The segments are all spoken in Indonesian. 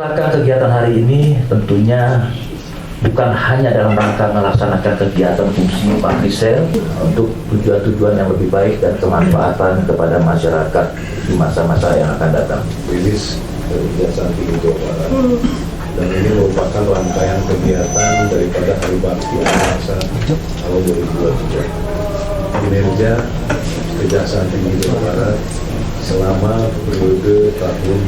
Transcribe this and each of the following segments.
belakang kegiatan hari ini tentunya bukan hanya dalam rangka melaksanakan kegiatan fungsi Pakrisel untuk tujuan-tujuan yang lebih baik dan kemanfaatan kepada masyarakat di masa-masa yang akan datang. Rilis dari Kejaksaan Tinggi Jawa Barat, dan ini merupakan rangkaian kegiatan daripada Hari Bakti Anak Bangsa tahun 2023. Kinerja Kejaksaan Tinggi Jawa Barat selama periode tahun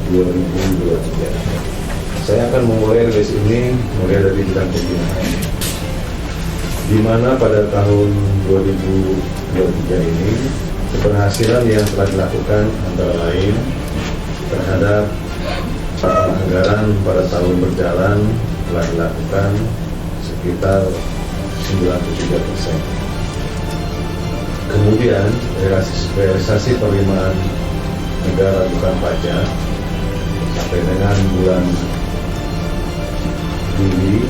2023. Saya akan memulai rilis ini mulai dari bidang pembinaan, di mana pada tahun 2023 ini keberhasilan yang telah dilakukan antara lain terhadap anggaran pada tahun berjalan telah dilakukan sekitar 93%. Kemudian realisasi penerimaan negara bukan pajak sampai dengan bulan Juli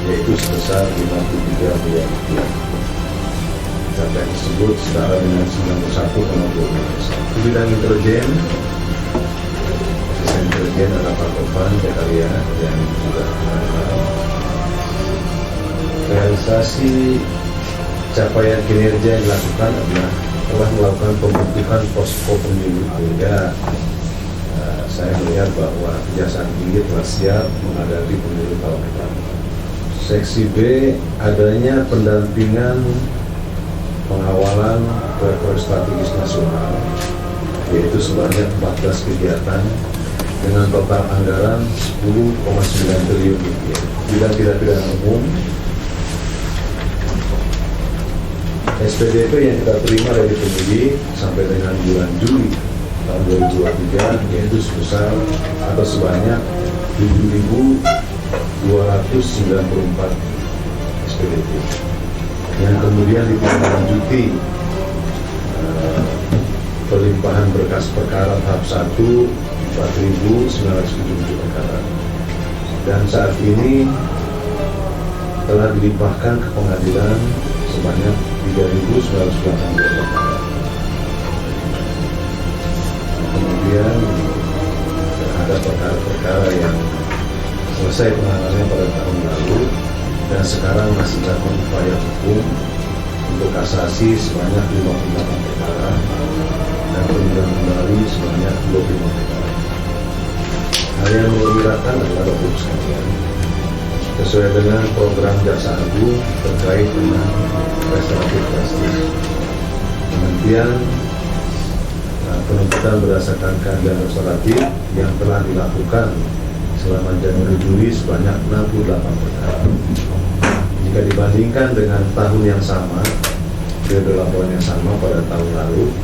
yaitu sebesar 53 miliar rupiah. Capaian tersebut setara dengan 91,2%. Di bidang intelijen, asisten intelijen adalah Pak Topan Jakaria yang juga realisasi capaian kinerja yang dilakukan adalah telah melakukan pembentukan posko pemilu hingga saya melihat bahwa Kejaksaan Tinggi telah siap menghadapi pemilu tahun depan. Seksi B, adanya pendampingan pengawalan proyek strategis nasional, yaitu sebanyak 14 kegiatan dengan total anggaran 10,9 triliun rupiah. Bidang tindak pidana umum, SPDP yang kita terima dari penyidik sampai dengan bulan Juli tahun 2023 yaitu sebesar atau sebanyak 7.294 SPDP yang kemudian ditindaklanjuti pelimpahan berkas perkara tahap 1 4.977 perkara, dan saat ini telah dilimpahkan ke pengadilan sebanyak 3.982 perkara. Kemudian terhadap perkara-perkara yang selesai penanganannya pada tahun lalu dan sekarang masih dalam upaya hukum untuk kasasi sebanyak 58 perkara dan peninjauan kembali sebanyak 25 perkara. Hal yang mengembirakan adalah Bapak sekalian, sesuai dengan program Jaksa Agung terkait dengan restoratif justice, penghentian penuntutan berdasarkan keadilan restoratif yang telah dilakukan selama Januari-Juli sebanyak 68 perkara. Jika dibandingkan dengan tahun yang sama, periode laporan yang sama pada tahun lalu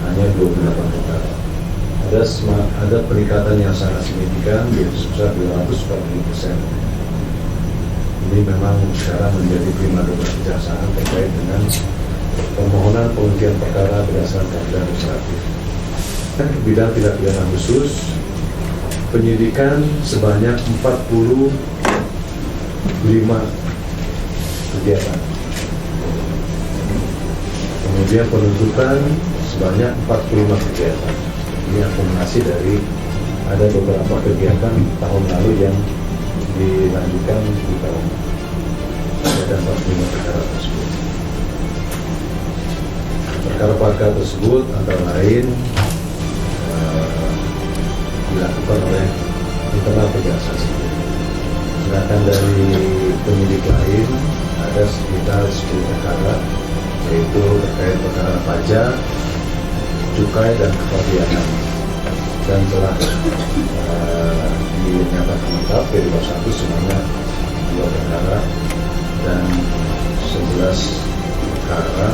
hanya 28 perkara. Ada peningkatan yang sangat signifikan, yaitu sebesar 240%. Ini memang sekarang menjadi primadona kejaksaan terkait dengan permohonan penghentian perkara berdasarkan keadilan restoratif. Bidang tindak pidana khusus, penyidikan sebanyak 45 kegiatan, kemudian penuntutan sebanyak 45 kegiatan. Ini akumulasi dari ada beberapa kegiatan tahun lalu yang dilanjutkan di tahun ada 45 perkara tersebut. Perkara-perkara tersebut antara lain dilakukan oleh internal kejaksaan sendiri. Sedangkan dari penyidik lain ada sekitar 10 perkara, yaitu terkait perkara pajak, cukai dan kepabianan, dan telah dinyatakan lengkap dari bab 1 sebanyak 2 perkara dan 11 perkara.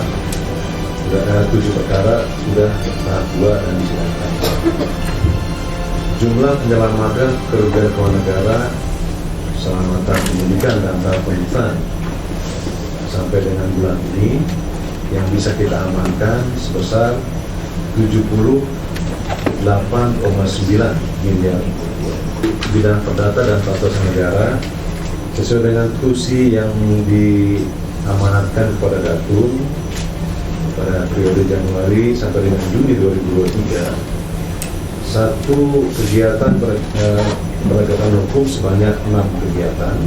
Sudah ada 7 perkara sudah tahap 2 dan disidangkan. Jumlah penyelamatan kerugian keuangan negara, keselamatan pendidikan dan tahap pendidikan sampai dengan bulan ini yang bisa kita amankan sebesar 78,9 miliar rupiah. Bidang perdata dan pertasan negara sesuai dengan tusi yang diamanatkan kepada Datum pada periode Januari sampai dengan Juni 2023, satu kegiatan penegakan hukum sebanyak 6 kegiatan,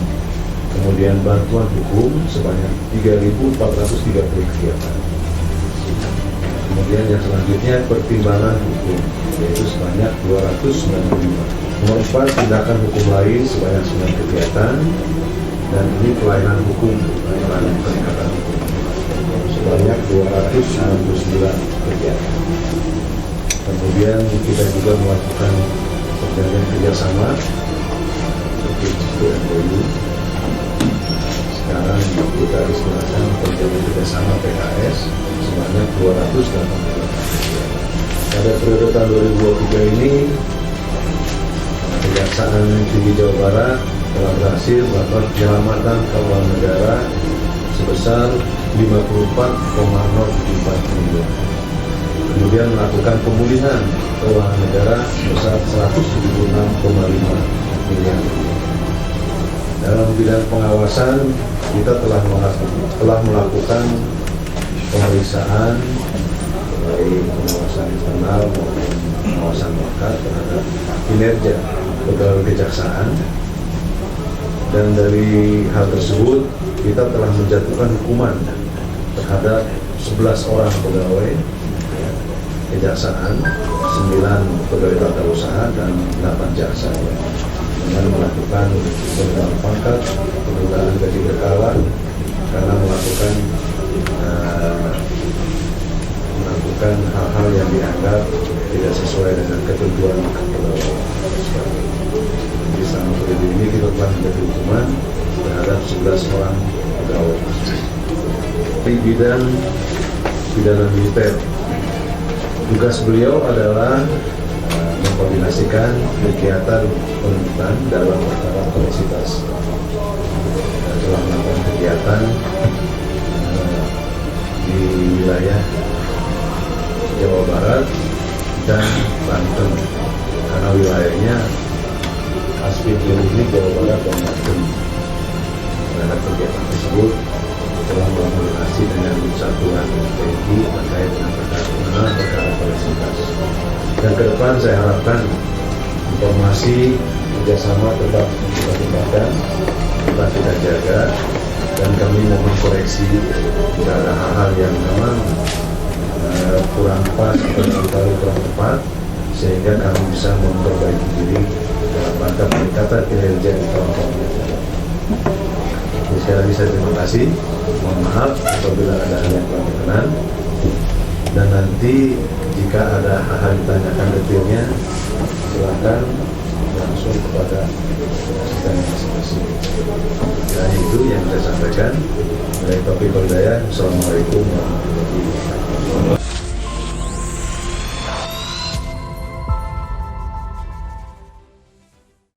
kemudian bantuan hukum sebanyak 3.430 kegiatan. Kemudian yang selanjutnya pertimbangan hukum, yaitu sebanyak 295. Nomor 4, tindakan hukum lain sebanyak 9 kegiatan, dan ini pelayanan hukum, pelayanan peningkatan hukum sebanyak 269 kegiatan. Kemudian kita juga melakukan perjanjian kerjasama seperti MOU. Sekarang kita harus melakukan perjanjian kerjasama PKS sebanyak 288 kegiatan. Pada periode tahun 2023 ini, Kejaksaan Tinggi Jawa Barat telah berhasil melakukan penyelamatan keuangan negara sebesar 54,04 triliun. Kemudian melakukan pemulihan keuangan negara sebesar 176,5 miliar. Dalam bidang pengawasan, kita telah melakukan pemeriksaan baik pengawasan internal maupun pengawasan melekat terhadap kinerja pegawai kejaksaan, dan dari hal tersebut kita telah menjatuhkan hukuman terhadap 11 orang pegawai kejaksaan, 9 pegawai tata usaha, dan 8 jaksa, dengan melakukan penurunan pangkat, penundaan gaji berkala karena melakukan hal-hal yang dianggap tidak sesuai dengan ketentuan pegawai. Di selama periode ini kita telah menjadi hukuman terhadap 11 orang pegawai. Di bidang pidana militer, tugas beliau adalah mengkoordinasikan kegiatan penuntutan dalam perkara koneksitas. Telah melakukan kegiatan di wilayah Jawa Barat dan Banten, karena wilayahnya aspek ini Jawa Barat dan Banten. Terhadap kegiatan tersebut telah berkoordinasi dengan satuan TNI terkait dengan perkara koneksitas. Dan ke depan saya harapkan informasi kerjasama tetap kita tingkatkan, tetap kita jaga, dan kami mohon koreksi jika ada hal-hal yang memang kurang pas atau kurang tepat, sehingga kami bisa memperbaiki diri dalam rangka peningkatan kinerja di tahun-tahun yang akan. Sekali lagi saya terima kasih, mohon maaf apabila ada hal yang kurang berkenan, dan nanti jika ada hal ditanyakan detailnya silakan langsung kepada asisten masing-masing. Dan itu yang saya sampaikan. Dari Taufiq Hidayah, Assalamualaikum warahmatullahi wabarakatuh.